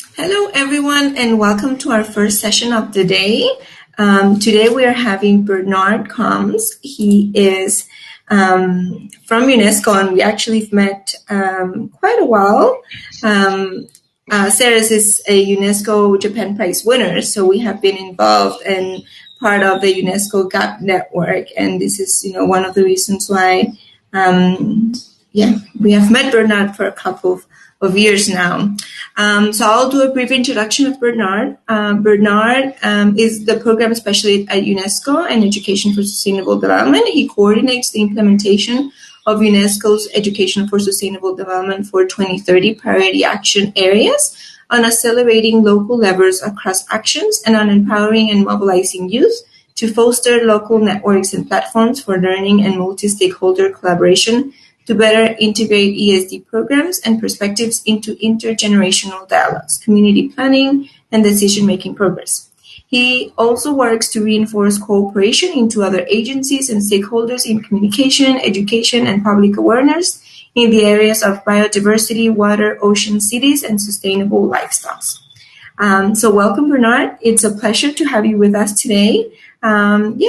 Hello, everyone, and welcome to our first session of the day. Today we are having Bernard Combs. He is from UNESCO, and we actually met quite a while. Ceres is a UNESCO Japan Prize winner, so we have been involved and part of the UNESCO GAP network, and this is, one of the reasons why, we have met Bernard for a couple of years now. So I'll do a brief introduction of Bernard. Bernard is the program specialist at UNESCO and Education for Sustainable Development. He coordinates the implementation of UNESCO's Education for Sustainable Development for 2030 priority action areas on accelerating local levers across actions and on empowering and mobilizing youth to foster local networks and platforms for learning and multi-stakeholder collaboration to better integrate ESD programs and perspectives into intergenerational dialogues, community planning, and decision-making progress. He also works to reinforce cooperation into other agencies and stakeholders in communication, education, and public awareness in the areas of biodiversity, water, ocean, cities, and sustainable lifestyles. So welcome, Bernard. It's a pleasure to have you with us today. And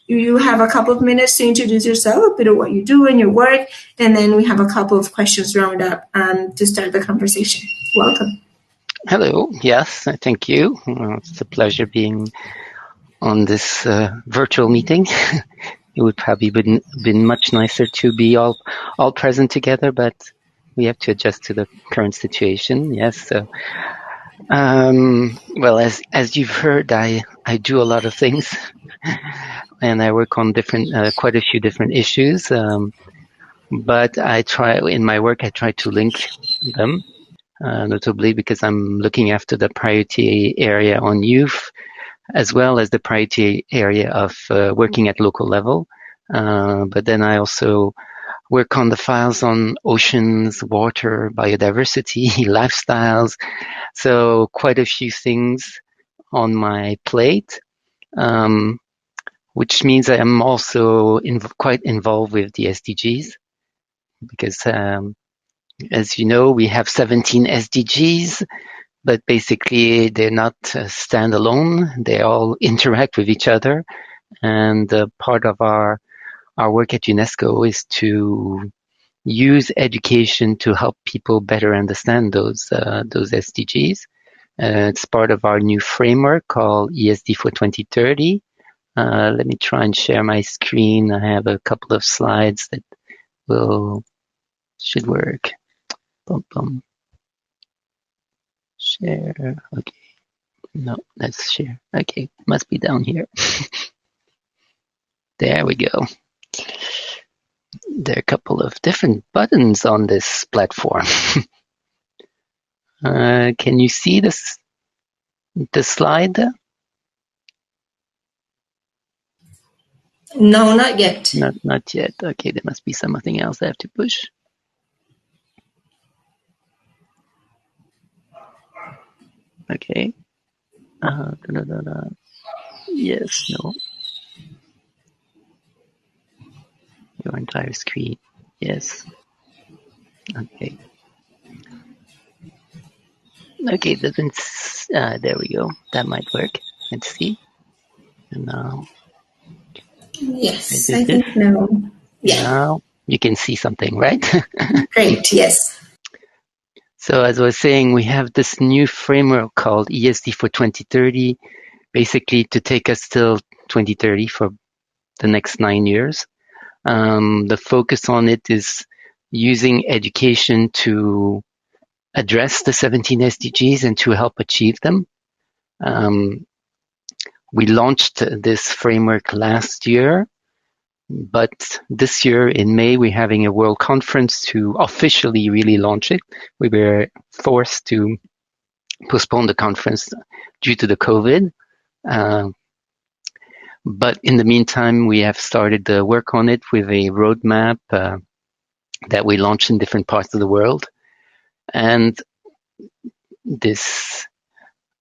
you have a couple of minutes to introduce yourself, a bit of what you do and your work, and then we have a couple of questions rounded up to start the conversation. Welcome. Hello. Yes, thank you. It's a pleasure being on this virtual meeting. It would probably been much nicer to be all present together, but we have to adjust to the current situation. Yes. So, well, as you've heard, I do a lot of things. And I work on quite a few different issues. But in my work, I try to link them, notably because I'm looking after the priority area on youth, as well as the priority area of working at local level. But then I also work on the files on oceans, water, biodiversity, lifestyles. So quite a few things on my plate. Which means I am also quite involved with the SDGs because, as you know, we have 17 SDGs, but basically they're not standalone. They all interact with each other. And part of our work at UNESCO is to use education to help people better understand those SDGs. It's part of our new framework called ESD for 2030. Let me try and share my screen. I have a couple of slides that should work. Boom. Share. Okay. No, let's share. Okay, must be down here. There we go. There are a couple of different buttons on this platform. Can you see the slide? No, not yet. Not yet. Okay, there must be something else I have to push. Okay. Yes, no. Your entire screen. Yes. Okay. Okay, doesn't. There we go. That might work. Let's see. And now. Yes, I think now. Yeah. Now you can see something, right? Great. Yes. So as I was saying, we have this new framework called ESD for 2030, basically to take us till 2030 for the next 9 years. The focus on it is using education to address the 17 SDGs and to help achieve them. We launched this framework last year, but this year in May, we're having a world conference to officially really launch it. We were forced to postpone the conference due to the COVID. But in the meantime, we have started the work on it with a roadmap that we launched in different parts of the world. And this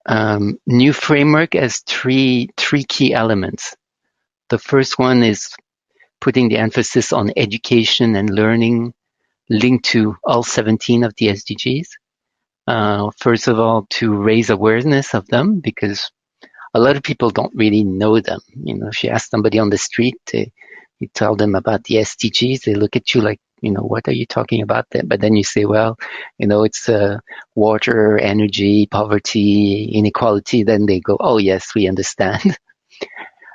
new framework has three key elements. The first one is putting the emphasis on education and learning linked to all 17 of the SDGs. First of all, to raise awareness of them, because a lot of people don't really know them. If you ask somebody on the street, you tell them about the SDGs, they look at you like, what are you talking about there? But then you say, well, it's water, energy, poverty, inequality. Then they go, oh, yes, we understand.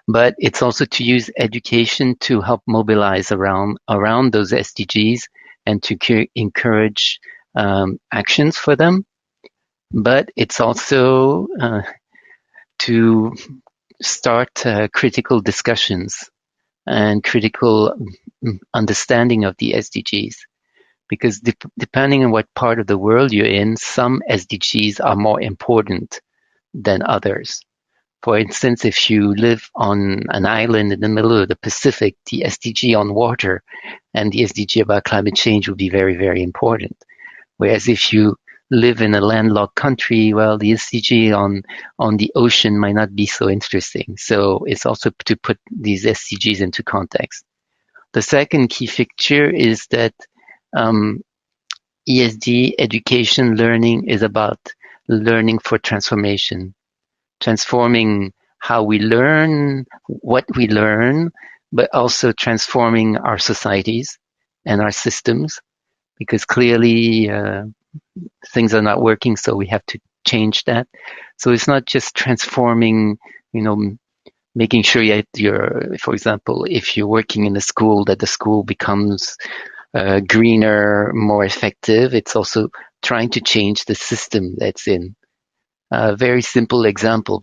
But it's also to use education to help mobilize around those SDGs and to encourage actions for them. But it's also to start critical discussions and critical understanding of the SDGs. Because depending on what part of the world you're in, some SDGs are more important than others. For instance, if you live on an island in the middle of the Pacific, the SDG on water and the SDG about climate change will be very, very important. Whereas if you live in a landlocked country, well, the SDG on the ocean might not be so interesting. So it's also to put these SDGs into context. The second key feature is that ESD education learning is about learning for transformation, transforming how we learn, what we learn, but also transforming our societies and our systems, because clearly things are not working, so we have to change that. So it's not just transforming, making sure you're, for example, if you're working in a school, that the school becomes greener, more effective. It's also trying to change the system that's in. A very simple example.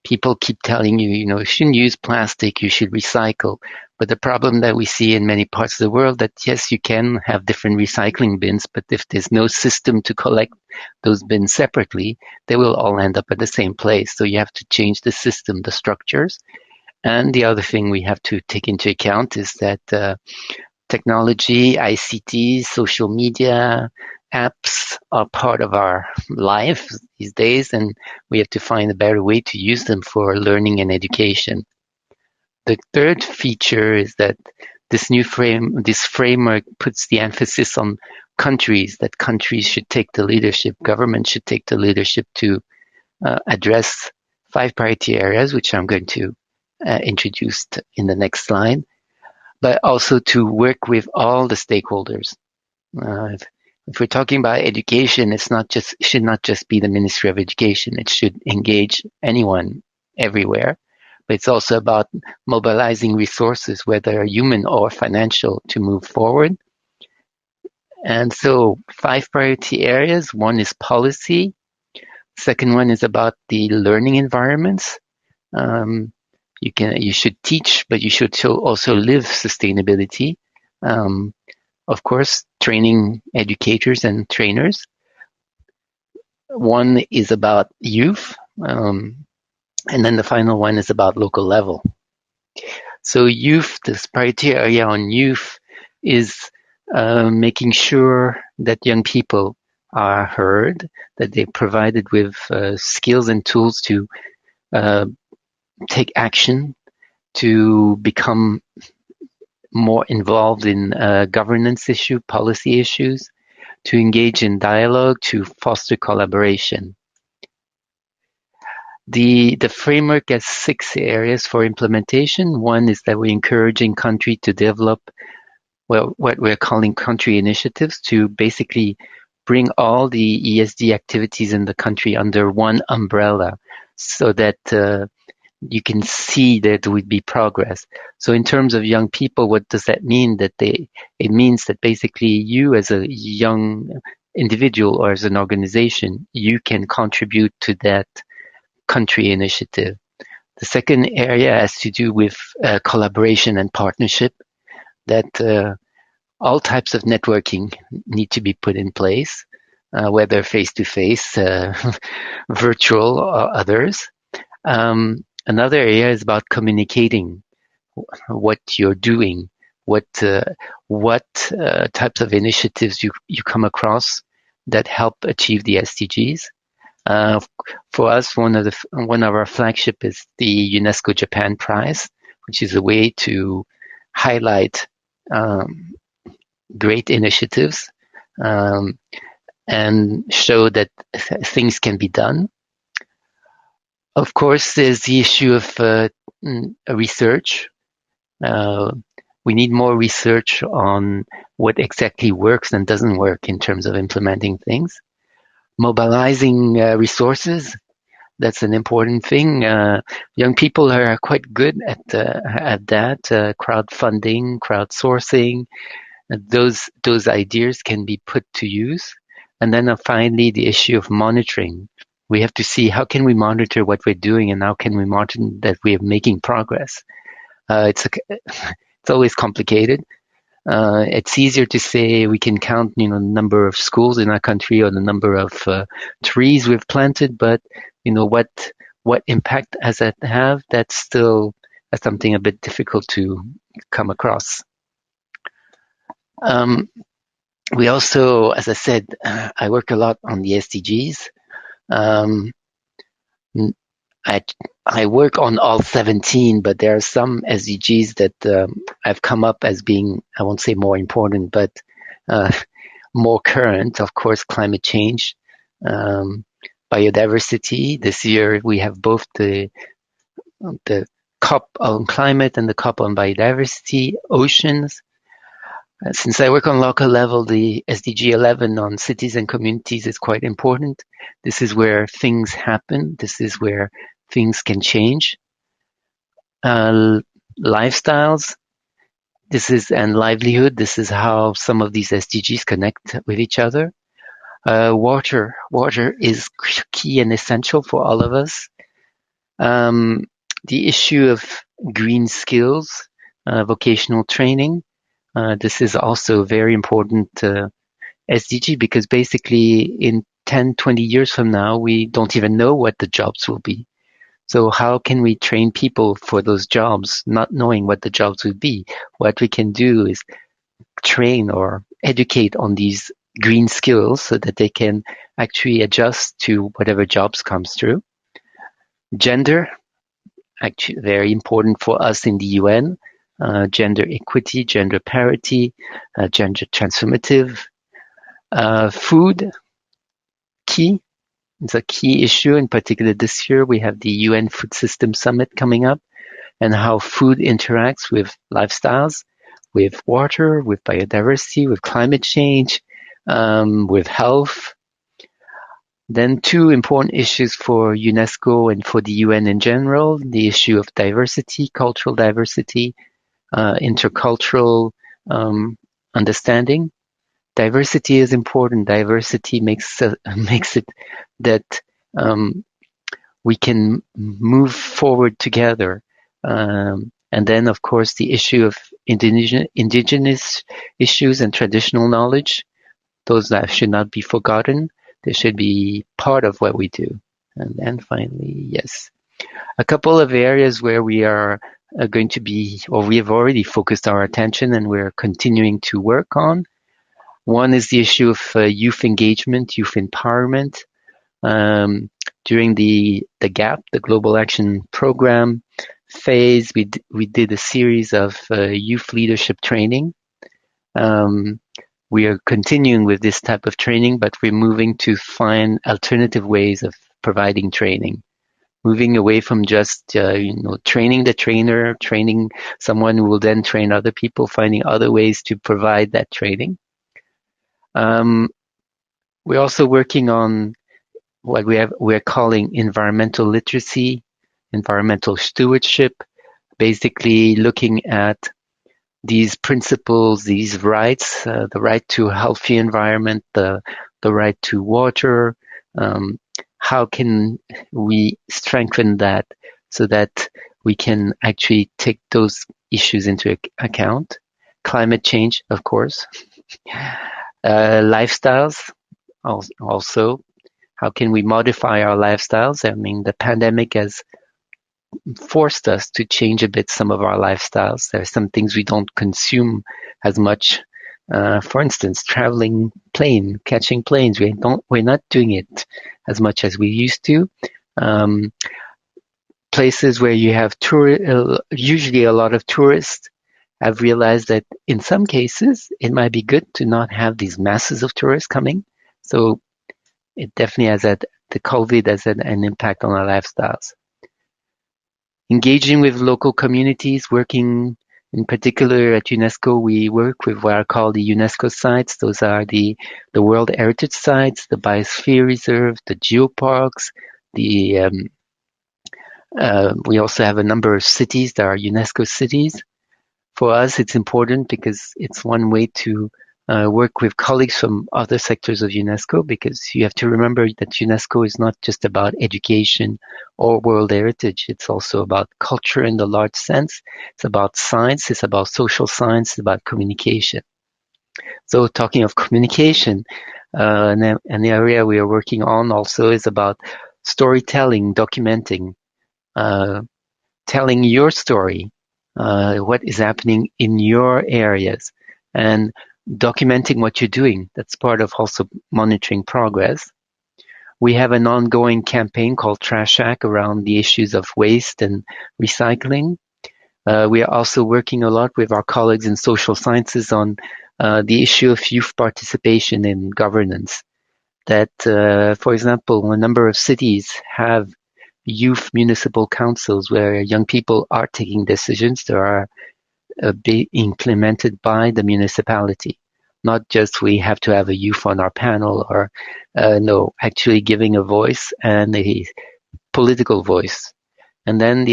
People keep telling you, you shouldn't use plastic, you should recycle. But the problem that we see in many parts of the world that, yes, you can have different recycling bins, but if there's no system to collect those bins separately, they will all end up at the same place. So you have to change the system, the structures. And the other thing we have to take into account is that technology, ICT, social media, apps are part of our life these days, and we have to find a better way to use them for learning and education. The third feature is that this framework puts the emphasis on countries, that countries should take the leadership, governments should take the leadership to address 5 priority areas, which I'm going to introduce in the next slide, but also to work with all the stakeholders. If we're talking about education, it should not just be the Ministry of Education. It should engage anyone, everywhere. But it's also about mobilizing resources, whether human or financial, to move forward. And so 5 priority areas. One is policy. Second one is about the learning environments. You should teach, but you should also live sustainability. Of course, training educators and trainers. One is about youth, and then the final one is about local level. So youth, this priority area on youth is making sure that young people are heard, that they're provided with skills and tools to take action, to become more involved in governance issue, policy issues, to engage in dialogue, to foster collaboration. The framework has 6 areas for implementation. One is that we're encouraging country to develop what we're calling country initiatives, to basically bring all the ESD activities in the country under one umbrella, so that you can see that there would be progress. So in terms of young people, what does that mean? It means that basically you as a young individual or as an organization, you can contribute to that country initiative. The second area has to do with collaboration and partnership, that all types of networking need to be put in place, whether face-to-face, virtual, or others. Another area is about communicating what you're doing, what types of initiatives you come across that help achieve the SDGs. For us, one of our flagship is the UNESCO Japan Prize, which is a way to highlight great initiatives, and show that things can be done. Of course, there's the issue of research. We need more research on what exactly works and doesn't work in terms of implementing things. Mobilizing resources, that's an important thing. Young people are quite good at that. Crowdfunding, crowdsourcing, those ideas can be put to use. And then finally, the issue of monitoring. We have to see how can we monitor what we're doing and how can we monitor that we are making progress. It's always complicated. It's easier to say we can count, the number of schools in our country or the number of trees we've planted, but what impact has that have? That's still something a bit difficult to come across. We also, as I said, I work a lot on the SDGs. I work on all 17, but there are some SDGs that have come up as being, I won't say more important, but more current. Of course, climate change, biodiversity. This year we have both the COP on climate and the COP on biodiversity, oceans. Since I work on local level, the SDG 11 on cities and communities is quite important. This is where things happen. This is where things can change. Lifestyles, and livelihood. This is how some of these SDGs connect with each other. Water is key and essential for all of us. The issue of green skills, vocational training. This is also very important SDG because basically in 10, 20 years from now, we don't even know what the jobs will be. So how can we train people for those jobs, not knowing what the jobs will be? What we can do is train or educate on these green skills so that they can actually adjust to whatever jobs comes through. Gender, actually very important for us in the UN. Gender equity, gender parity, gender transformative. Food, key. It's a key issue. In particular, this year we have the UN Food System Summit coming up, and how food interacts with lifestyles, with water, with biodiversity, with climate change, with health. Then two important issues for UNESCO and for the UN in general, the issue of diversity, cultural diversity, intercultural understanding. Diversity is important. Diversity makes it that we can move forward together. And then, of course, the issue of indigenous issues and traditional knowledge, those that should not be forgotten. They should be part of what we do. And then finally, yes, a couple of areas where we are going to be, or we have already focused our attention and we're continuing to work on. One is the issue of youth engagement, youth empowerment. During the GAP, the Global Action Program phase, we did a series of youth leadership training. We are continuing with this type of training, but we're moving to find alternative ways of providing training. Moving away from just training the trainer, training someone who will then train other people, finding other ways to provide that training. We're also working on what we're calling environmental literacy, environmental stewardship, basically looking at these principles, these rights, the right to a healthy environment, the right to water. How can we strengthen that so that we can actually take those issues into account? Climate change, of course. Lifestyles, also. How can we modify our lifestyles? I mean, the pandemic has forced us to change a bit some of our lifestyles. There are some things we don't consume as much. For instance, traveling plane, catching planes. We're not doing it as much as we used to. Places where you have usually a lot of tourists, I've realized that in some cases it might be good to not have these masses of tourists coming. So it definitely has the COVID has an impact on our lifestyles. Engaging with local communities, working in particular at UNESCO, we work with what are called the UNESCO sites. Those are the World Heritage Sites, the Biosphere Reserve, the geoparks, we also have a number of cities that are UNESCO cities. For us, it's important because it's one way to work with colleagues from other sectors of UNESCO, because you have to remember that UNESCO is not just about education or world heritage. It's also about culture in the large sense. It's about science. It's about social science. It's about communication. So talking of communication, an area we are working on also is about storytelling, documenting, telling your story, what is happening in your areas, and documenting what you're doing. That's part of also monitoring progress. We have an ongoing campaign called Trash Shack around the issues of waste and recycling. We are also working a lot with our colleagues in social sciences on the issue of youth participation in governance. That, for example, a number of cities have youth municipal councils where young people are taking decisions that are being implemented by the municipality. Not just we have to have a youth on our panel, or no, actually giving a voice and a political voice. And then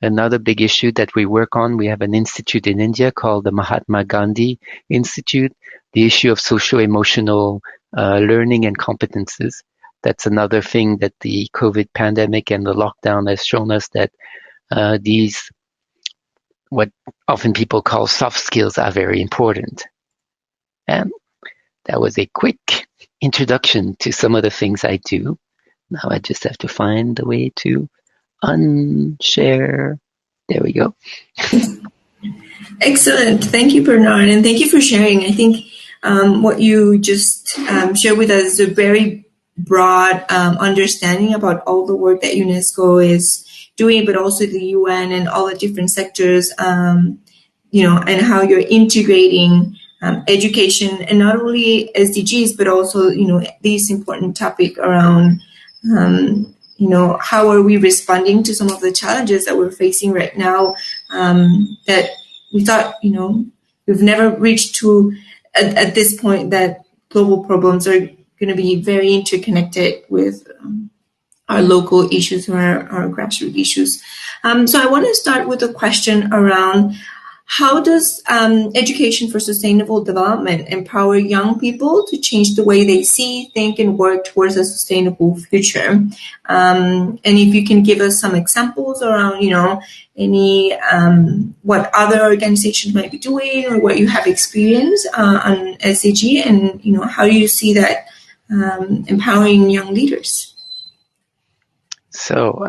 another big issue that we work on, we have an institute in India called the Mahatma Gandhi Institute, the issue of socio-emotional learning and competences. That's another thing that the COVID pandemic and the lockdown has shown us, that these, what often people call soft skills, are very important. And that was a quick introduction to some of the things I do. Now I just have to find a way to unshare. There we go. Excellent. Thank you, Bernard, and thank you for sharing. I think what you just shared with us is a very broad understanding about all the work that UNESCO is doing, but also the UN and all the different sectors, and how you're integrating education, and not only SDGs, but also, this important topic around, how are we responding to some of the challenges that we're facing right now, that we thought, we've never reached to at this point, that global problems are going to be very interconnected with our local issues or our grassroots issues. So I want to start with a question around, how does education for sustainable development empower young people to change the way they see, think, and work towards a sustainable future? And if you can give us some examples around, any what other organizations might be doing, or what you have experienced on SDG, and how you see that empowering young leaders. So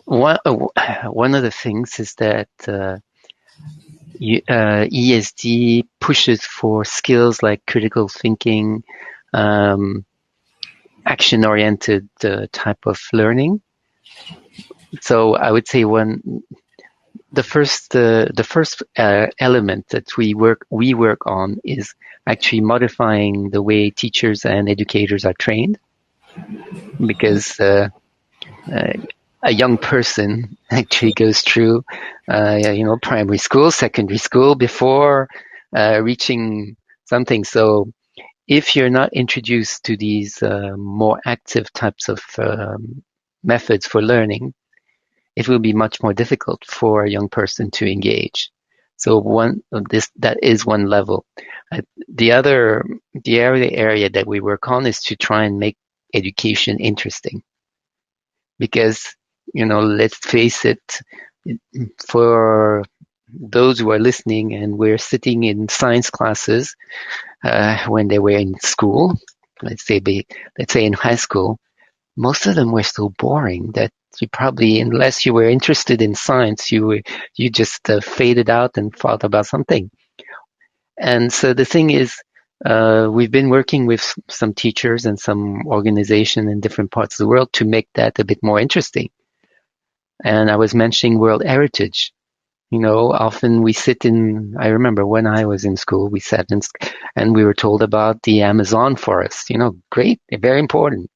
one of the things is that ESD pushes for skills like critical thinking, action-oriented type of learning. So I would say the first element that we work on is actually modifying the way teachers and educators are trained, because a young person actually goes through, primary school, secondary school before reaching something. So if you're not introduced to these more active types of methods for learning, it will be much more difficult for a young person to engage. So that is one level. The area that we work on is to try and make education interesting. Because, let's face it, for those who are listening, and we're sitting in science classes when they were in school, let's say in high school, most of them were so boring that you probably, unless you were interested in science, you just faded out and thought about something. And so the thing is, we've been working with some teachers and some organizations in different parts of the world to make that a bit more interesting. And I was mentioning World Heritage. Often we sit I remember when I was in school, we sat and we were told about the Amazon forest, great, very important.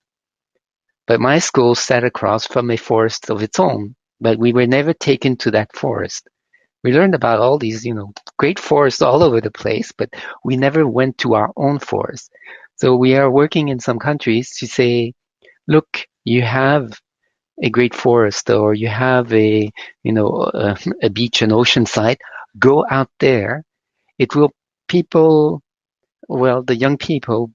But my school sat across from a forest of its own, but we were never taken to that forest. We learned about all these, great forests all over the place, but we never went to our own forest. So we are working in some countries to say, look, you have a great forest or you have a beach, an ocean site, go out there. It will people, well, the young people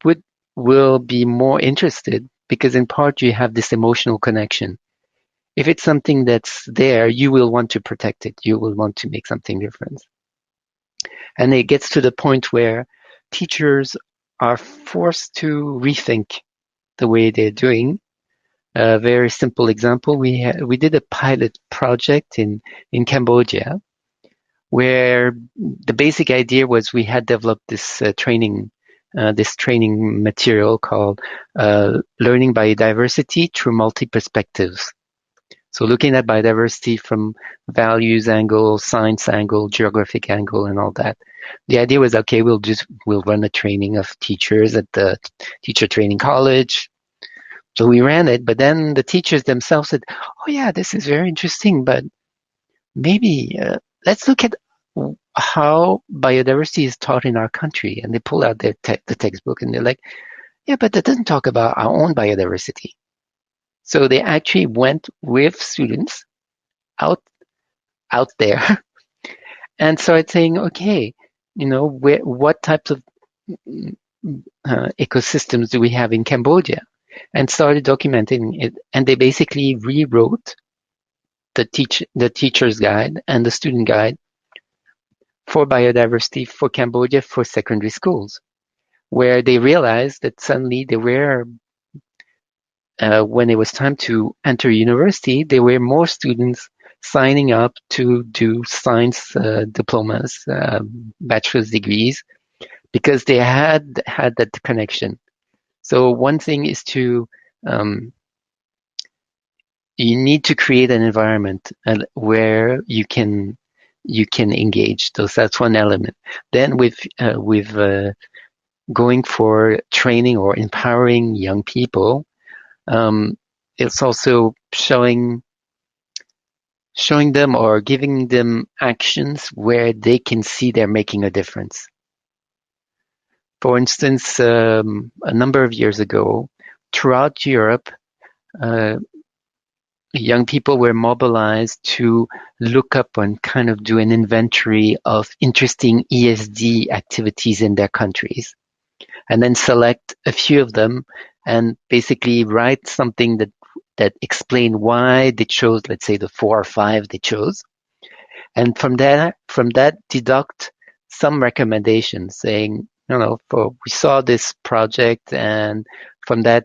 will be more interested because in part you have this emotional connection. If it's something that's there, you will want to protect it. You will want to make something different. And it gets to the point where teachers are forced to rethink the way they're doing. A very simple example, we did a pilot project in Cambodia where the basic idea was we had developed this training material called Learning Biodiversity Through Multi-Perspectives. So looking at biodiversity from values angle, science angle, geographic angle, and all that. The idea was, okay, we'll run a training of teachers at the teacher training college. So we ran it, but then the teachers themselves said, oh yeah, this is very interesting, but maybe let's look at how biodiversity is taught in our country. And they pull out the textbook and they're like, yeah, but that doesn't talk about our own biodiversity. So they actually went with students out there and started saying, okay, what types of ecosystems do we have in Cambodia? And started documenting it. And they basically rewrote the teacher's guide and the student guide for biodiversity for Cambodia for secondary schools, where they realized that suddenly there were, when it was time to enter university, there were more students signing up to do science diplomas, bachelor's degrees, because they had that connection. So one thing is you need to create an environment where you can engage. So that's one element. Then with going for training or empowering young people, it's also showing them or giving them actions where they can see they're making a difference. For instance, a number of years ago, throughout Europe, young people were mobilized to look up and kind of do an inventory of interesting ESG activities in their countries, and then select a few of them and basically write something that explained why they chose, let's say, the 4 or 5 they chose. And from that deduct some recommendations saying, we saw this project, and from that,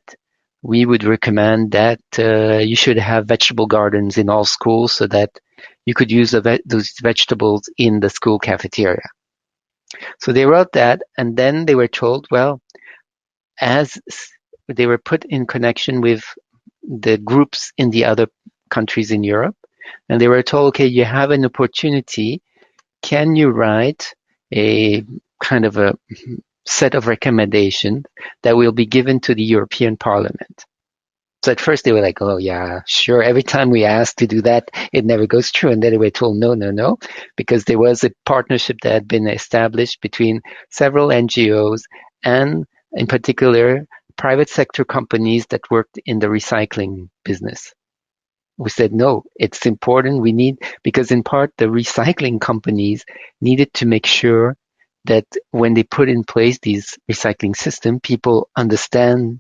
we would recommend that you should have vegetable gardens in all schools so that you could use those vegetables in the school cafeteria. So they wrote that, and then they were told, well, as they were put in connection with the groups in the other countries in Europe, and they were told, okay, you have an opportunity. Can you write a kind of a set of recommendations that will be given to the European Parliament? So at first they were like, oh yeah, sure. Every time we ask to do that, it never goes through. And then they were told, no, because there was a partnership that had been established between several NGOs and in particular private sector companies that worked in the recycling business. We said, no, it's important. Because in part the recycling companies needed to make sure that when they put in place these recycling system, people understand,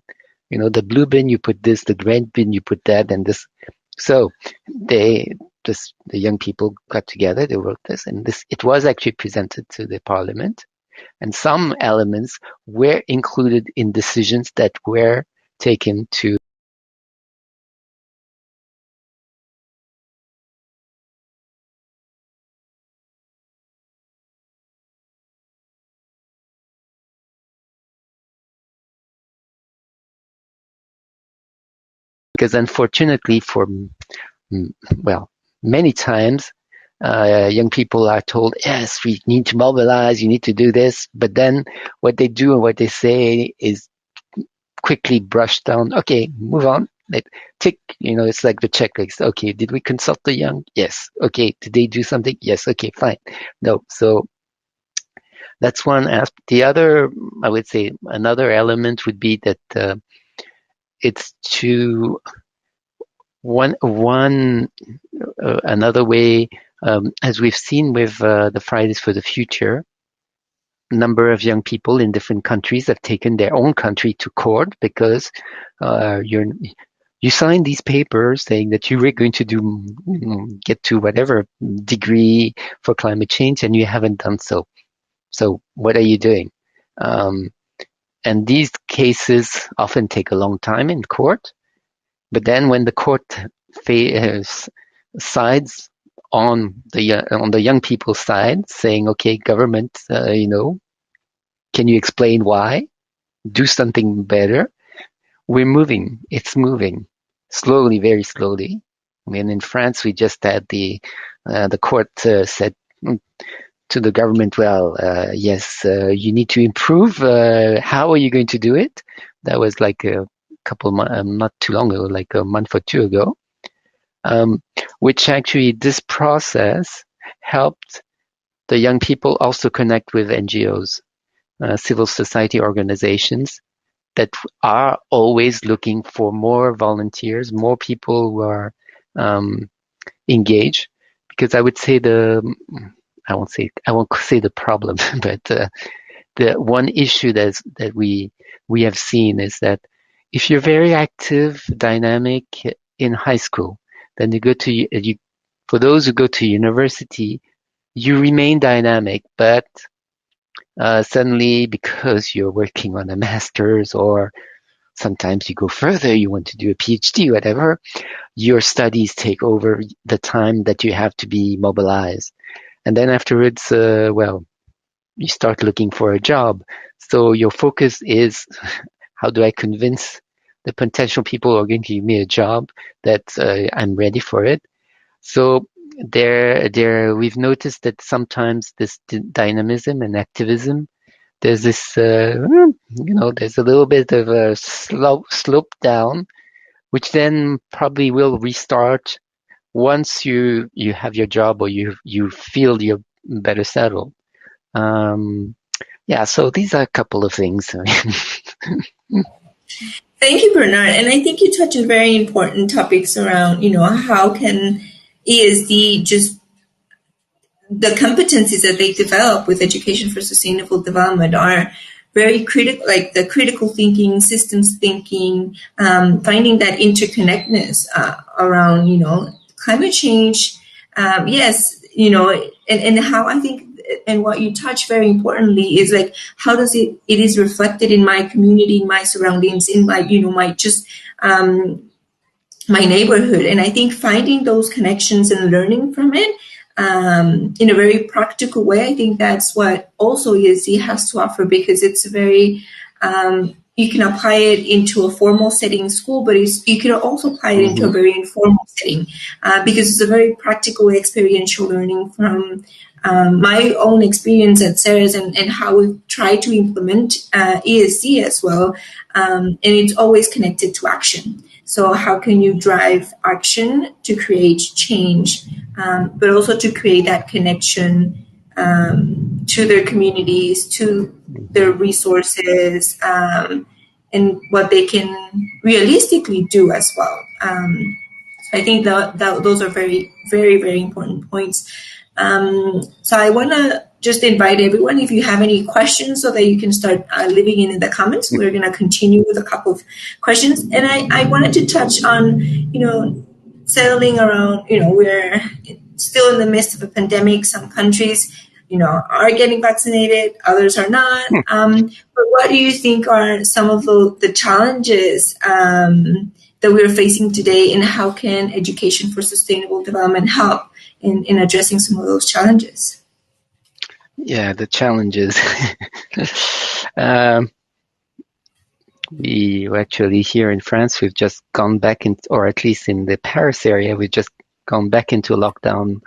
the blue bin, you put this, the red bin, you put that, and this. So the young people got together, they wrote this, and it was actually presented to the parliament. And some elements were included in decisions that were taken to because unfortunately for, well, many times young people are told, yes, we need to mobilize, you need to do this. But then what they do and what they say is quickly brushed down. Okay, move on. Tick, it's like the checklist. Okay, did we consult the young? Yes. Okay, did they do something? Yes. Okay, fine. No. So that's one aspect. The other, I would say, another element would be that it's to another way, as we've seen with the Fridays for the Future, a number of young people in different countries have taken their own country to court because you signed these papers saying that you were going to get to whatever degree for climate change, and you haven't done so. So what are you doing? And these cases often take a long time in court. But then when the court sides on the young people's side, saying, okay, government, can you explain why? Do something better. We're moving. It's moving slowly, very slowly. I mean, in France, we just had the court said to the government, well, yes, you need to improve. How are you going to do it? That was like a couple months, not too long ago, like a month or two ago, which actually this process helped the young people also connect with NGOs, civil society organizations that are always looking for more volunteers, more people who are engaged. Because I would say I won't say the problem, but the one issue that we have seen is that if you're very active, dynamic in high school, then for those who go to university, you remain dynamic, but suddenly because you're working on a master's or sometimes you go further, you want to do a PhD, whatever, your studies take over the time that you have to be mobilized. And then afterwards, you start looking for a job. So your focus is, how do I convince the potential people who are going to give me a job that I'm ready for it? So we've noticed that sometimes this dynamism and activism, there's this, there's a little bit of a slope down, which then probably will restart once you have your job or you feel you're better settled. So these are a couple of things. Thank you, Bernard. And I think you touch on very important topics around, how can ESD just the competencies that they develop with education for sustainable development are very critical, like the critical thinking, systems thinking, finding that interconnectedness around, climate change. Yes, and how I think, and what you touch very importantly is like, how does it is reflected in my community, in my surroundings, in my, my neighborhood. And I think finding those connections and learning from it in a very practical way, I think that's what also ESD has to offer, because it's very, you can apply it into a formal setting in school, but you can also apply it into a very informal setting, because it's a very practical experiential learning from my own experience at SERS and how we've tried to implement ESD as well. And it's always connected to action. So how can you drive action to create change, but also to create that connection to their communities, to their resources, and what they can realistically do as well. So I think that those are very, very, very important points. So I want to just invite everyone, if you have any questions, so that you can start leaving in the comments. We're going to continue with a couple of questions. And I wanted to touch on, settling around, we're still in the midst of a pandemic. Some countries, are getting vaccinated, others are not. But what do you think are some of the challenges that we're facing today, and how can education for sustainable development help in addressing some of those challenges? Yeah, the challenges. We actually here in France, we've just gone back or at least in the Paris area, we've just gone back into lockdown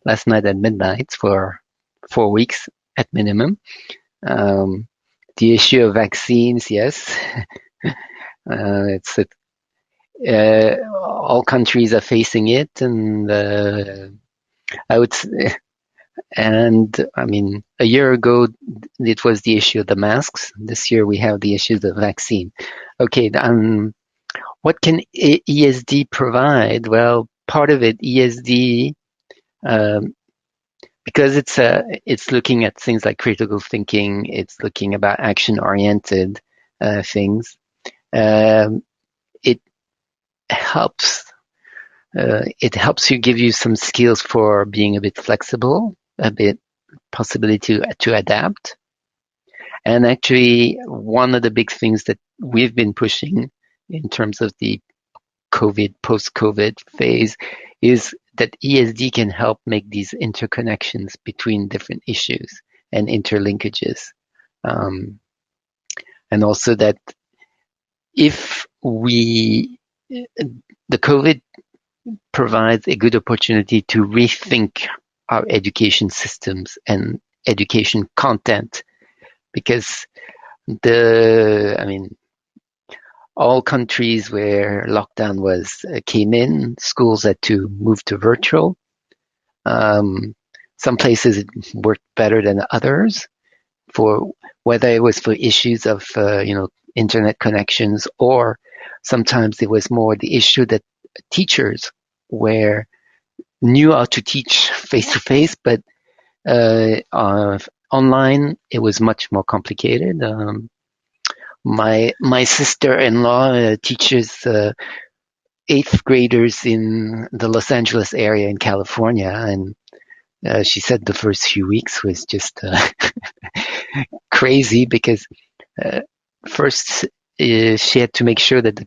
last night at midnight for 4 weeks at minimum. The issue of vaccines, yes, all countries are facing it, and I would say, and I mean, a year ago it was the issue of the masks. This year we have the issue of the vaccine. Okay, what can ESD provide? Well, part of it, ESD, because it's looking at things like critical thinking, it's looking about action-oriented things. It helps. It helps you give you some skills for being a bit flexible, a bit possibility to adapt. And actually, one of the big things that we've been pushing in terms of the post-COVID phase is that ESD can help make these interconnections between different issues and interlinkages. And also that if the COVID provides a good opportunity to rethink our education systems and education content, because all countries where lockdown came in, schools had to move to virtual. Some places it worked better than others, for whether it was for issues of internet connections, or sometimes it was more the issue that teachers knew how to teach face to face, but online it was much more complicated. My sister-in-law teaches 8th graders in the Los Angeles area in California, and she said the first few weeks was just crazy, because first she had to make sure that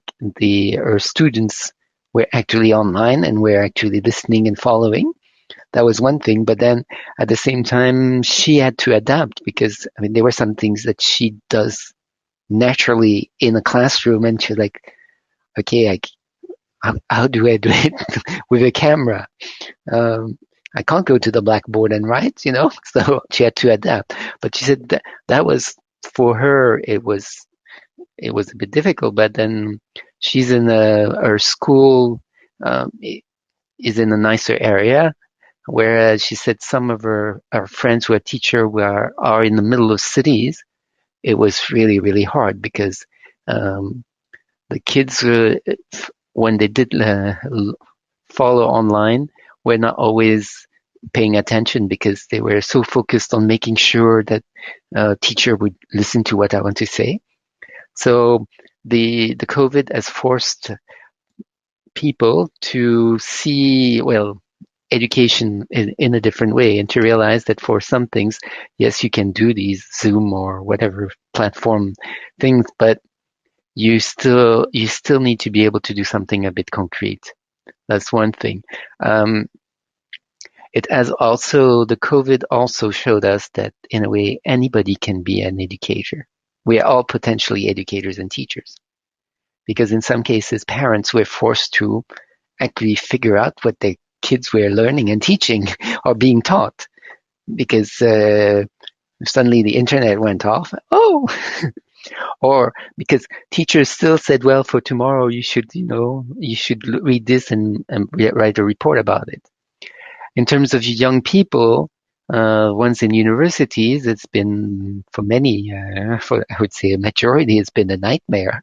her students were actually online and were actually listening and following. That was one thing, but then at the same time she had to adapt, because there were some things that she does naturally in a classroom, and she's like, okay, how do I do it with a camera? I can't go to the blackboard and write, so she had to adapt. But she said that was, for her, it was a bit difficult, but then she's in her school is in a nicer area, whereas she said some of her friends who are teachers are in the middle of cities. It was really, really hard, because the kids, when they did follow online, were not always paying attention, because they were so focused on making sure that teacher would listen to what I want to say. So the COVID has forced people to see, education in a different way, and to realize that for some things, yes, you can do these Zoom or whatever platform things, but you still need to be able to do something a bit concrete. That's one thing. The COVID also showed us that, in a way, anybody can be an educator. We are all potentially educators and teachers, because in some cases, parents were forced to actually figure out what their kids were learning and teaching or being taught, because suddenly the internet went off. Oh, or because teachers still said, well, for tomorrow you should read this and write a report about it. In terms of young people, ones in universities, it's been, for many, for I would say a majority, it's been a nightmare.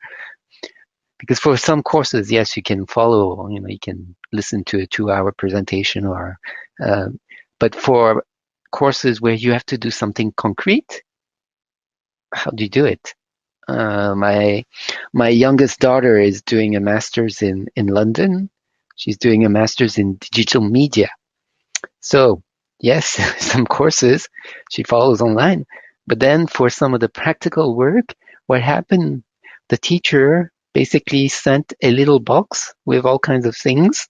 Because for some courses, yes, you can follow, you can listen to a 2-hour presentation, but for courses where you have to do something concrete, how do you do it? My youngest daughter is doing a master's in London. She's doing a master's in digital media. So yes, some courses she follows online, but then for some of the practical work, what happened? The teacher basically sent a little box with all kinds of things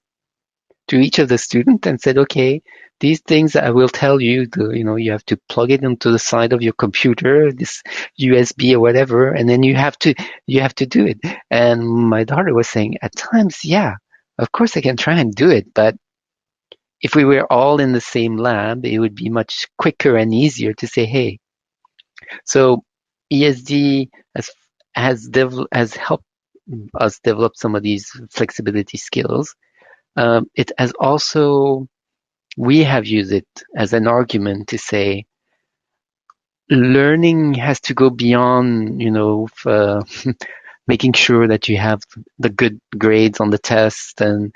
to each of the students and said, okay, these things I will tell you, you have to plug it into the side of your computer, this USB or whatever, and then you have to do it. And my daughter was saying, at times, yeah, of course I can try and do it, but if we were all in the same lab, it would be much quicker and easier to say, hey, so ESD has helped us develop some of these flexibility skills. It has also, we have used it as an argument to say, learning has to go beyond, making sure that you have the good grades on the test and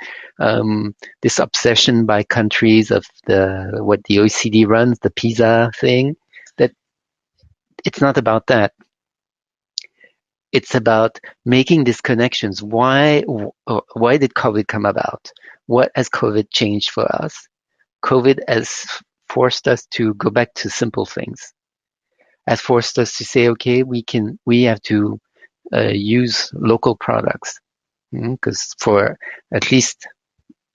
this obsession by countries of what the OECD runs, the PISA thing, that it's not about that. It's about making these connections. Why did COVID come about? What has COVID changed for us? COVID has forced us to go back to simple things. Has forced us to say, okay, we have to use local products, because for at least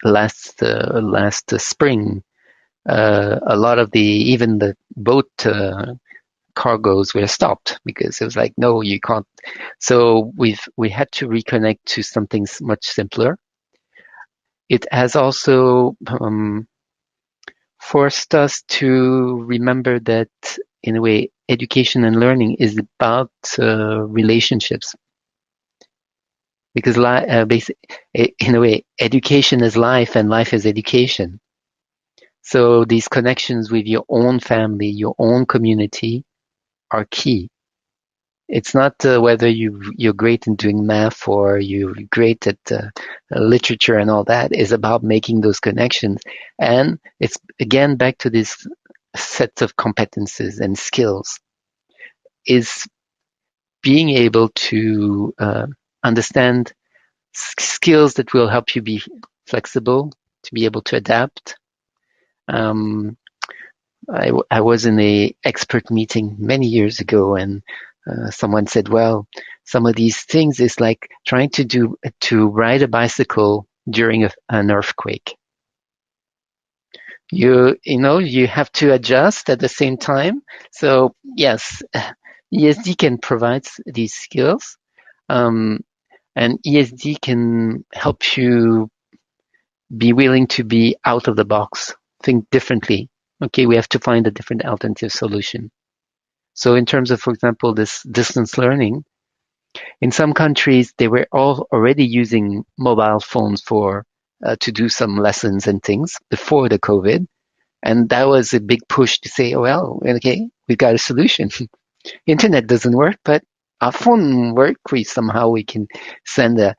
last spring, a lot of even the boat cargoes were stopped because it was like, no, you can't. So we had to reconnect to something much simpler. It has also forced us to remember that, in a way, education and learning is about relationships. Because in a way, education is life and life is education. So these connections with your own family, your own community are key. It's not whether you're great in doing math or you're great at literature and all that. It's about making those connections. And it's, again, back to this set of competences and skills, is being able to understand skills that will help you be flexible, to be able to adapt. I was in a expert meeting many years ago, and someone said, well, some of these things is like trying to ride a bicycle during an earthquake. You have to adjust at the same time. So yes, ESD can provide these skills, and ESD can help you be willing to be out of the box, think differently. Okay, we have to find a different alternative solution. So in terms of, for example, this distance learning, in some countries, they were all already using mobile phones to do some lessons and things before the COVID. And that was a big push to say, well, okay, we've got a solution. Internet doesn't work, but our phone works. We can send it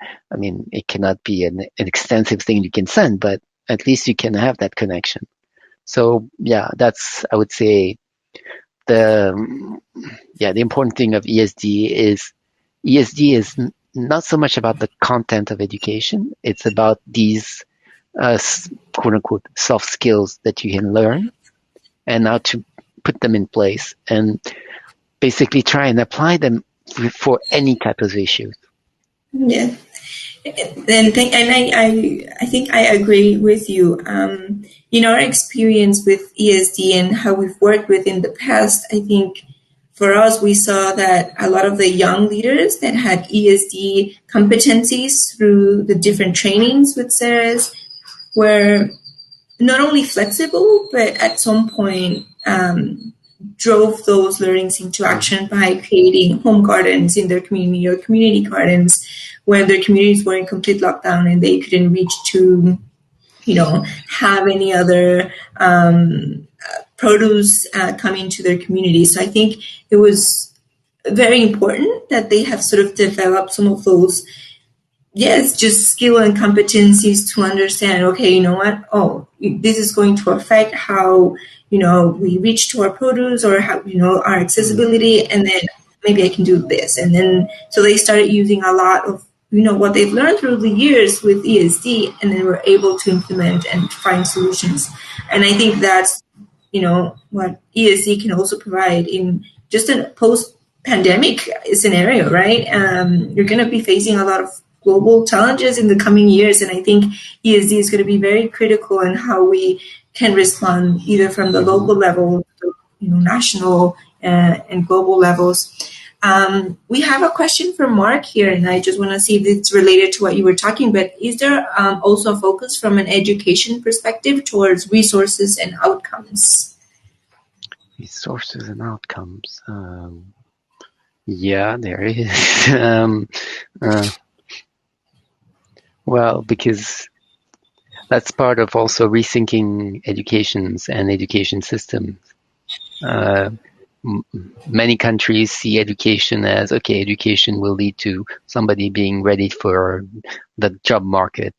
cannot be an extensive thing you can send, but at least you can have that connection. So yeah, that's, I would say, the important thing of ESD is not so much about the content of education. It's about these quote unquote soft skills that you can learn and how to put them in place and basically try and apply them for any type of issue. Yeah. And I think I agree with you. In our experience with ESD and how we've worked with in the past, I think for us, we saw that a lot of the young leaders that had ESD competencies through the different trainings with SERES were not only flexible, but at some point drove those learnings into action by creating home gardens in their community or community gardens when their communities were in complete lockdown and they couldn't reach to, have any other produce coming to their community. So I think it was very important that they have sort of developed some of those, just skill and competencies to understand, okay, you know what? Oh, this is going to affect how, we reach to our produce or how, our accessibility, and then maybe I can do this. And then, so they started using a lot of, what they've learned through the years with ESD, and then were able to implement and find solutions. And I think that's, what ESD can also provide in just a post-pandemic scenario, right? You're going to be facing a lot of global challenges in the coming years. And I think ESD is going to be very critical in how we can respond either from the local level, national and global levels. We have a question for Mark here, and I just want to see if it's related to what you were talking about. Is there also a focus from an education perspective towards resources and outcomes? Resources and outcomes. Yeah, there is. Well, because that's part of also rethinking educations and education systems. Many countries see education as, okay, education will lead to somebody being ready for the job market,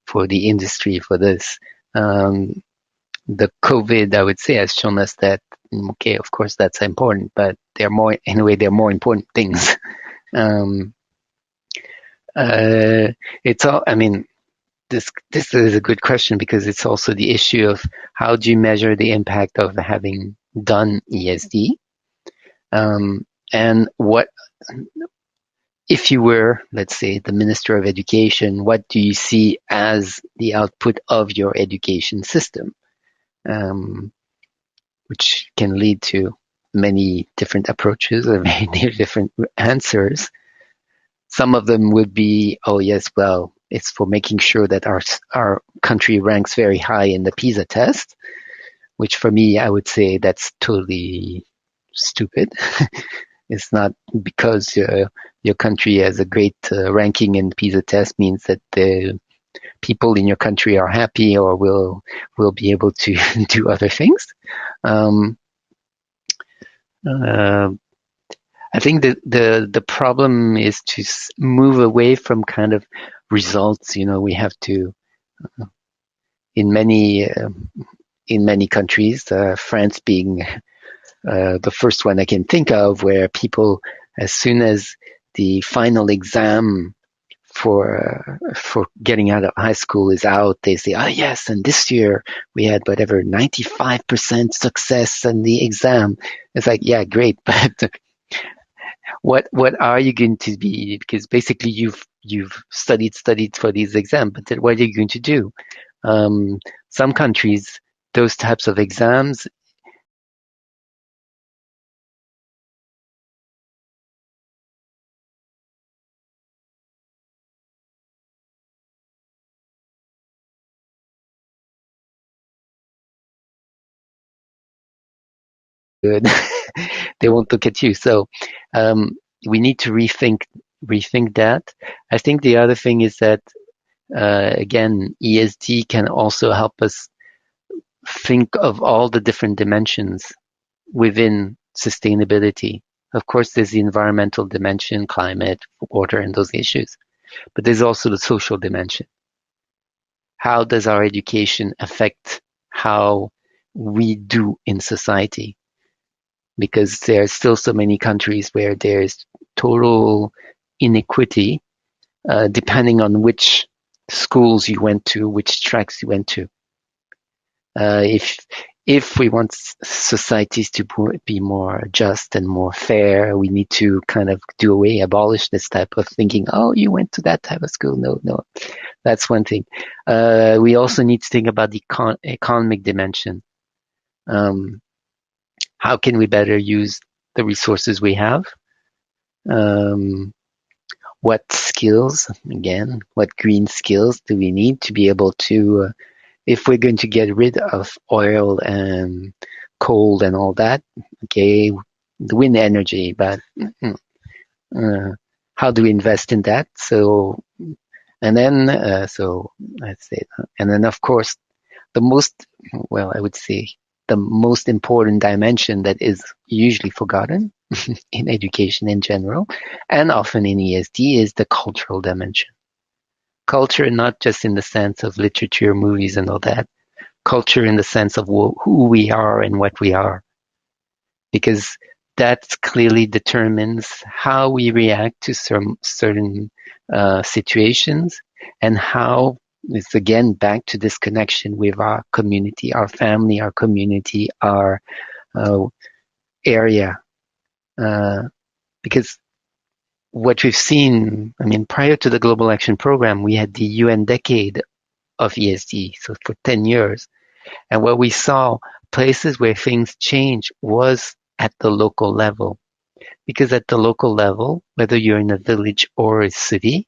for the industry, for this. The COVID, I would say, has shown us that, okay, of course that's important, but they're more, in a way, they're more important things. It's all, I mean, this is a good question because it's also the issue of how do you measure the impact of having done ESD? And what, if you were, let's say, the Minister of Education, what do you see as the output of your education system? Which can lead to many different approaches or many different answers. Some of them would be, oh yes, well, it's for making sure that our country ranks very high in the PISA test, which for me, I would say that's totally stupid. It's not because your country has a great ranking in PISA test means that the people in your country are happy or will be able to do other things. I think that the problem is to move away from kind of results. You know, we have to in many countries, France being the first one I can think of, where people, as soon as the final exam for getting out of high school is out, they say, oh yes, and this year we had whatever 95% success in the exam. It's like, yeah, great, but what are you going to be? Because basically you've studied for these exams, but then what are you going to do? Some countries, those types of exams, good. They won't look at you. So we need to rethink that. I think the other thing is that again, ESD can also help us think of all the different dimensions within sustainability. Of course, there's the environmental dimension, climate, water, and those issues, but there's also the social dimension. How does our education affect how we do in society? Because there are still so many countries where there's total inequity depending on which schools you went to, which tracks you went to. If we want societies to be more just and more fair, we need to kind of abolish this type of thinking. Oh, you went to that type of school. No, that's one thing. We also need to think about the economic dimension. How can we better use the resources we have? What skills, again, what green skills do we need to be able to, if we're going to get rid of oil and coal and all that, okay, the wind energy, but how do we invest in that? So, and then, so let's say, and then of course, I would say the most important dimension that is usually forgotten in education in general, and often in ESD, is the cultural dimension. Culture, not just in the sense of literature, movies, and all that. Culture in the sense of who we are and what we are. Because that clearly determines how we react to certain situations, and how it's again back to this connection with our community, our family, our community, our area. Because what we've seen, I mean, prior to the Global Action Program, we had the UN Decade of ESD, so for 10 years. And what we saw, places where things change was at the local level. Because at the local level, whether you're in a village or a city,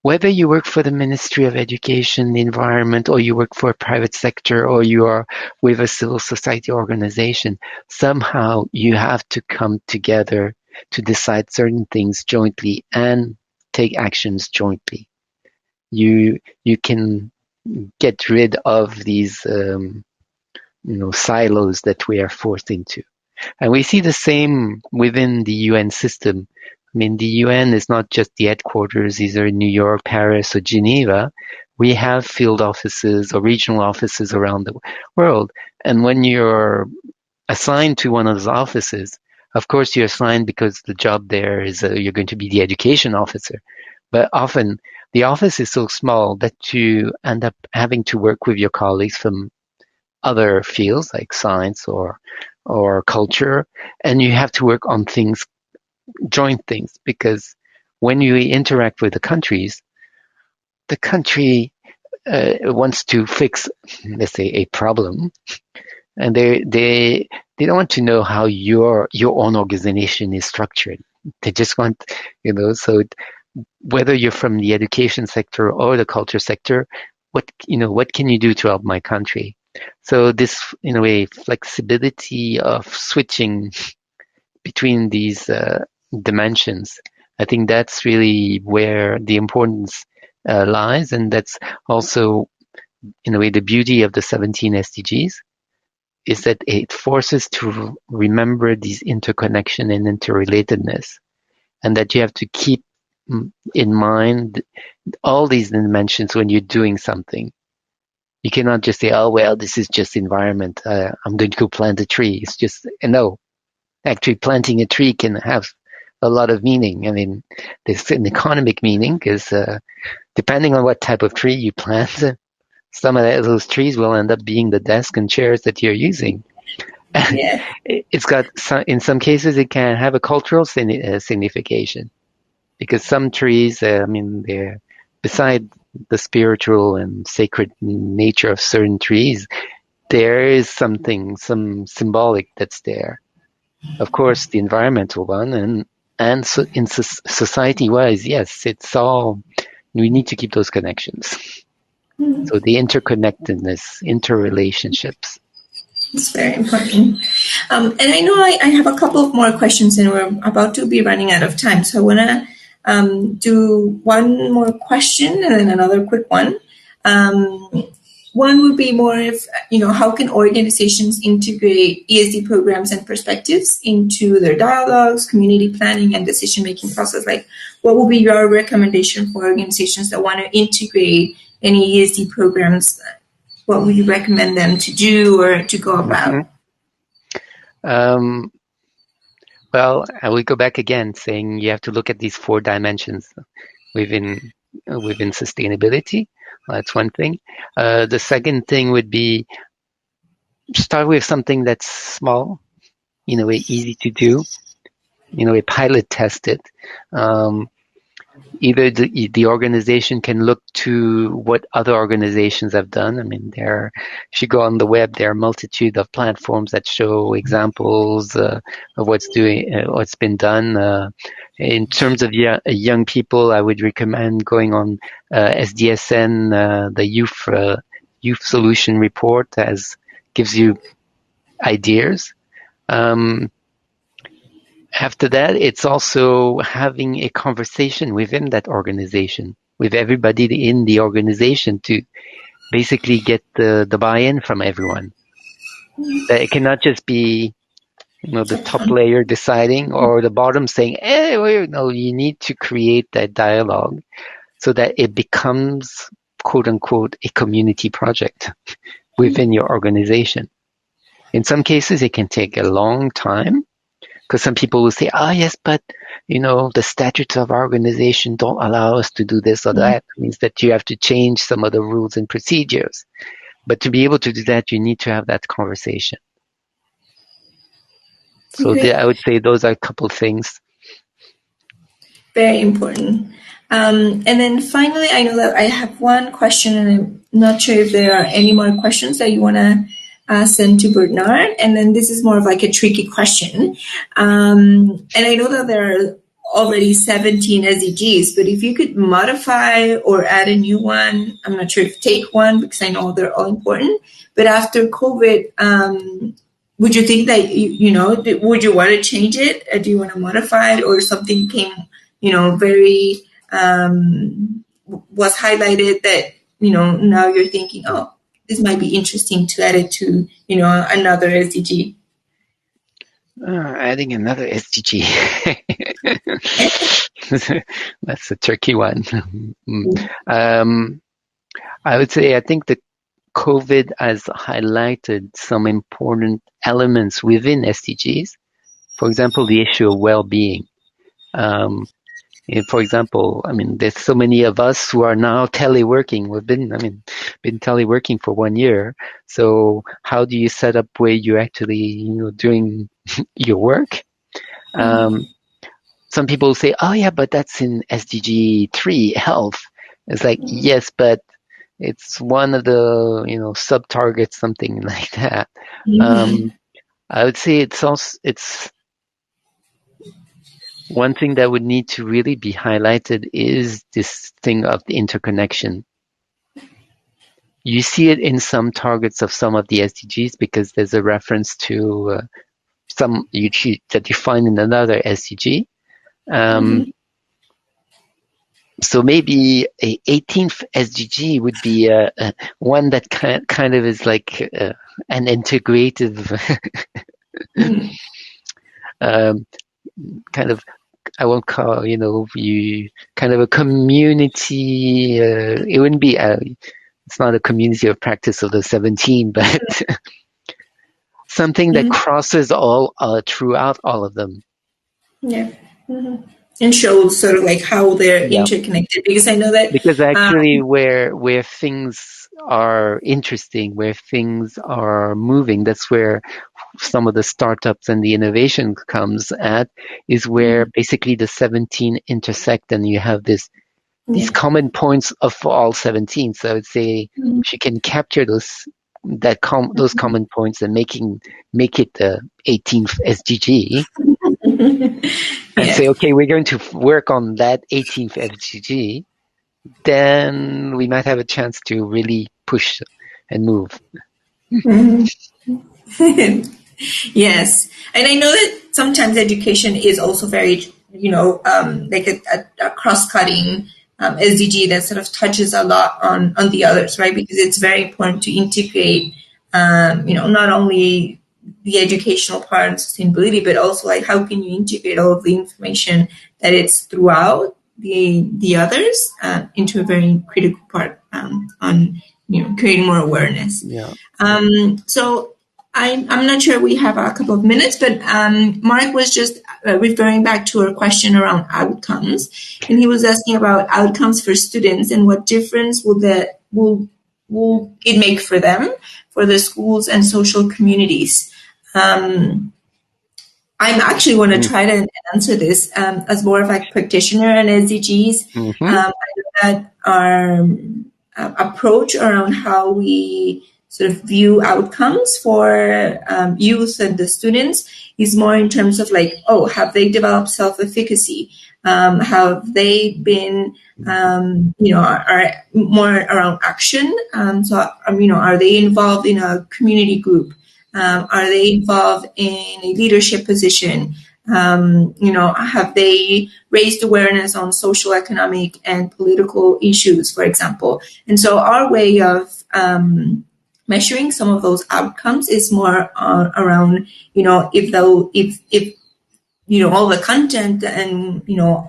whether you work for the Ministry of Education, the Environment, or you work for a private sector, or you are with a civil society organization, somehow you have to come together to decide certain things jointly and take actions jointly. You can get rid of these silos that we are forced into. And we see the same within the UN system. I mean, the UN is not just the headquarters, either in New York, Paris, or Geneva. We have field offices or regional offices around the world. And when you're assigned to one of those offices, of course you're assigned because the job there is you're going to be the education officer. But often the office is so small that you end up having to work with your colleagues from other fields like science or culture, and you have to work on things, joint things, because when you interact with the country wants to fix, let's say, a problem, and they don't want to know how your own organization is structured. They just want, so whether you're from the education sector or the culture sector, what can you do to help my country? So this, in a way, flexibility of switching between these dimensions, I think that's really where the importance lies, and that's also, in a way, the beauty of the 17 SDGs, is that it forces to remember these interconnection and interrelatedness, and that you have to keep in mind all these dimensions when you're doing something. You cannot just say, oh, well, this is just environment. I'm going to go plant a tree. It's just, no. Actually, planting a tree can have a lot of meaning. I mean, there's an economic meaning because depending on what type of tree you plant, some of those trees will end up being the desk and chairs that you're using. Yeah. It's got in some cases, it can have a cultural signification, because some trees, they're beside the spiritual and sacred nature of certain trees, there is some symbolic that's there. Of course, the environmental one, and so in society-wise, yes, it's all, we need to keep those connections. Mm-hmm. So the interconnectedness, interrelationships. It's very important. And I know I have a couple of more questions, and we're about to be running out of time. So I want to do one more question and then another quick one. One would be more of, how can organizations integrate ESG programs and perspectives into their dialogues, community planning, and decision-making process? Like, what would be your recommendation for organizations that want to integrate any ESG programs? What would you recommend them to do or to go about? Well, I will go back again, saying you have to look at these 4 dimensions within sustainability. That's one thing. The second thing would be start with something that's small, easy to do, pilot test it. Either the organization can look to what other organizations have done. I mean, if you go on the web, there are a multitude of platforms that show examples of what's been done. In terms of young people, I would recommend going on SDSN, the Youth Solution Report, gives you ideas. After that, it's also having a conversation within that organization, with everybody in the organization, to basically get the buy-in from everyone. That it cannot just be, the top layer deciding or the bottom saying, no, you need to create that dialogue so that it becomes, quote unquote, a community project within your organization. In some cases, it can take a long time, because some people will say, yes, but, the statutes of our organization don't allow us to do this or that. It means that you have to change some of the rules and procedures. But to be able to do that, you need to have that conversation. So I would say those are a couple of things. Very important. And then finally, I know that I have one question, and I'm not sure if there are any more questions that you want to sent to Bernard, and then this is more of like a tricky question. And I know that there are already 17 SDGs, but if you could modify or add a new one, I'm not sure if take one, because I know they're all important, but after COVID, would you think that, would you want to change it? Do you want to modify it, or something came, very, was highlighted that, now you're thinking, oh, this might be interesting to add it to, another SDG? Adding another SDG. That's a tricky one. I would say I think that COVID has highlighted some important elements within SDGs. For example, the issue of well-being. For example, there's so many of us who are now teleworking. We've been teleworking for 1 year. So how do you set up where you're actually, doing your work? Some people say, oh yeah, but that's in SDG 3, health. It's like, yes, but it's one of the, sub-targets, something like that. I would say it's one thing that would need to really be highlighted is this thing of the interconnection. You see it in some targets of some of the SDGs because there's a reference to some that you find in another SDG. So maybe a 18th SDG would be one that kind of is like an integrative kind of, I won't call, you kind of a community. It wouldn't be it's not a community of practice of the 17, but something that crosses all throughout all of them. Yeah. And shows sort of like how they're interconnected, because I know that actually where things are interesting, where things are moving, that's where some of the startups and the innovation comes at, is where basically the 17 intersect, and you have these common points of all 17. So I would say if you can capture those common points and make it the 18th SDG. And say, okay, we're going to work on that 18th SDG, then we might have a chance to really push and move. Yes. And I know that sometimes education is also very, like a cross-cutting SDG that sort of touches a lot on the others, right? Because it's very important to integrate, not only the educational part and sustainability, but also like how can you integrate all of the information that it's throughout the others into a very critical part on creating more awareness. Yeah. So I'm not sure we have a couple of minutes, but Mark was just referring back to our question around outcomes, and he was asking about outcomes for students and what difference will it make for them, for the schools and social communities. I actually want to try to answer this as more of a practitioner in SDGs. I know that our approach around how we sort of view outcomes for youth and the students is more in terms of like, have they developed self-efficacy? Have they been, are more around action? Are they involved in a community group? Are they involved in a leadership position? Have they raised awareness on social, economic, and political issues, for example? And so our way of measuring some of those outcomes is more around, if all the content and,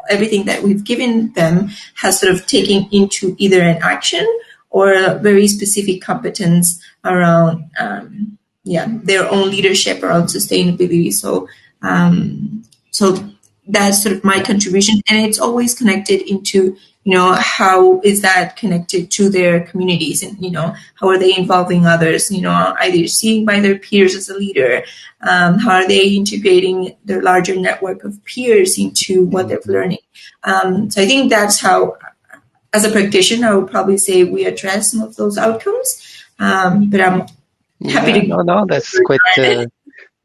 everything that we've given them has sort of taken into either an action or a very specific competence around, their own leadership around sustainability. So that's sort of my contribution, and it's always connected into, how is that connected to their communities, and, how are they involving others, either seeing by their peers as a leader, how are they integrating their larger network of peers into what they're learning. So I think that's how, as a practitioner, I would probably say we address some of those outcomes, but I'm Happy Yeah, to no, that's quite.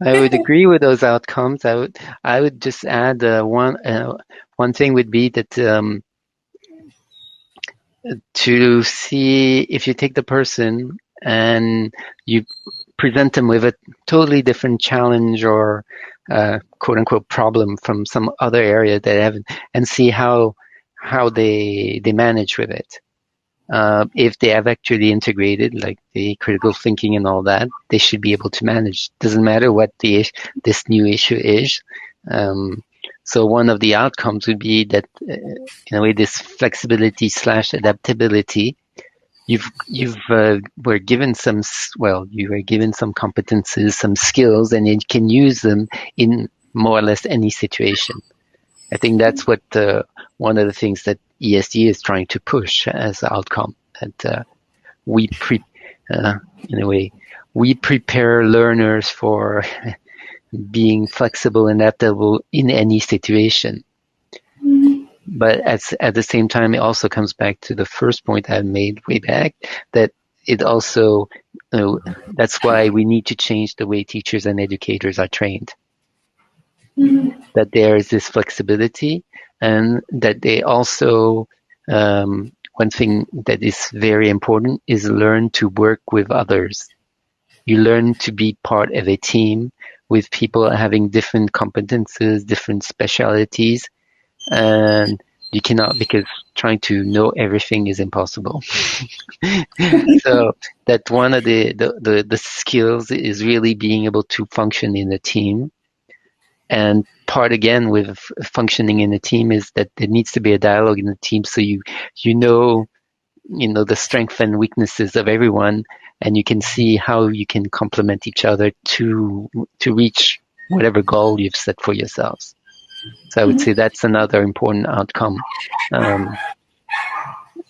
I would agree with those outcomes. I would just add one thing would be that to see if you take the person and you present them with a totally different challenge or quote unquote problem from some other area that haven't, and see how they manage with it. If they have actually integrated like the critical thinking and all that, they should be able to manage. Doesn't matter what this new issue is. So one of the outcomes would be that in a way this flexibility / adaptability. You've were given some you were given some competences, some skills, and you can use them in more or less any situation. I think that's what one of the things that ESG is trying to push as an outcome. That we in a way we prepare learners for being flexible and adaptable in any situation. But at the same time, it also comes back to the first point I made way back, that it also, that's why we need to change the way teachers and educators are trained. That there is this flexibility, and that they also, one thing that is very important is learn to work with others. You learn to be part of a team with people having different competences, different specialities, and you cannot, because trying to know everything is impossible. So that one of the skills is really being able to function in a team. And part again with functioning in a team is that there needs to be a dialogue in the team, so you know the strengths and weaknesses of everyone, and you can see how you can complement each other to reach whatever goal you've set for yourselves. So I would say that's another important outcome, and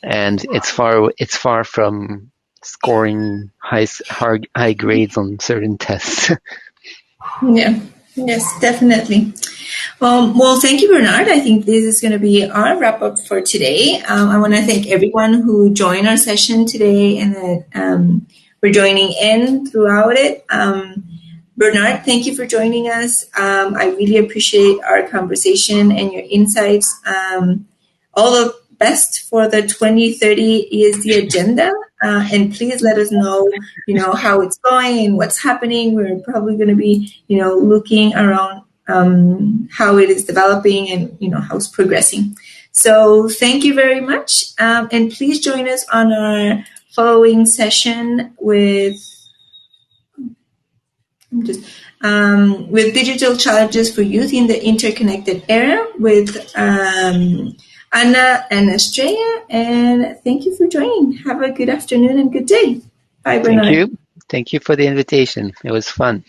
it's far from scoring high grades on certain tests. Yeah. Yes, definitely. Well, thank you, Bernard. I think this is going to be our wrap up for today. I want to thank everyone who joined our session today and that for joining in throughout it. Bernard, thank you for joining us. I really appreciate our conversation and your insights. All the best for the 2030 ESG agenda. And please let us know, how it's going and what's happening. We're probably going to be, looking around how it is developing and, how it's progressing. So thank you very much. And please join us on our following session with digital challenges for youth in the interconnected era with Anna and Estrella. And thank you for joining. Have a good afternoon and good day. Bye, Bernard. Thank you for the invitation. It was fun.